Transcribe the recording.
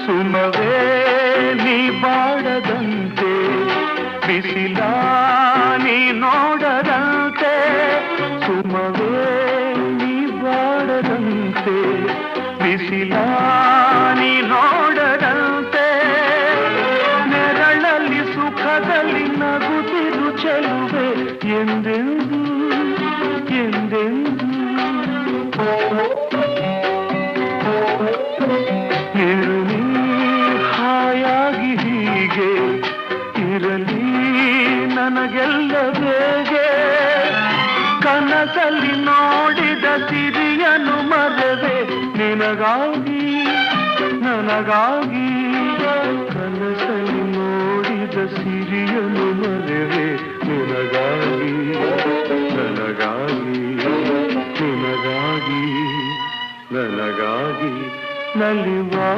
ಸುಮವೇ ನೀ ಬಾಡದಂತೆ ಬಿಸಿಲ ನೀ ನೋಡದಂತೆ ಸುಮವೇ ನೀ ಬಾಡದಂತೆ ಬಿಸಿಲ ನೀ ನೋಡದಂತೆ ನೆರಳಲ್ಲಿ ಸುಖದಲ್ಲಿ ನಗುತ್ತಿರು ಚೆಲುವೆ ಎಂದೆಂದು ಎಂದೆಂದು ಇರಲಿ ಹಾಯಾಗಿ ಹೀಗೆ ಇರಲಿ ನನಗೆಲ್ಲ ಬೇಗೆ ಕನಸಲ್ಲಿ ನೋಡಿದ ಸಿರಿಯನು ಮರೆವೆ ನಿನಗಾಗಿ ನನಗಾಗಿ ಕನಸಲ್ಲಿ ನೋಡಿದ ಸಿರಿಯನು ಮರೆವೆ ನಿನಗಾಗಿ ನನಗಾಗಿ ನಿನಗಾಗಿ ನನಗಾಗಿ ನಲಿವಾ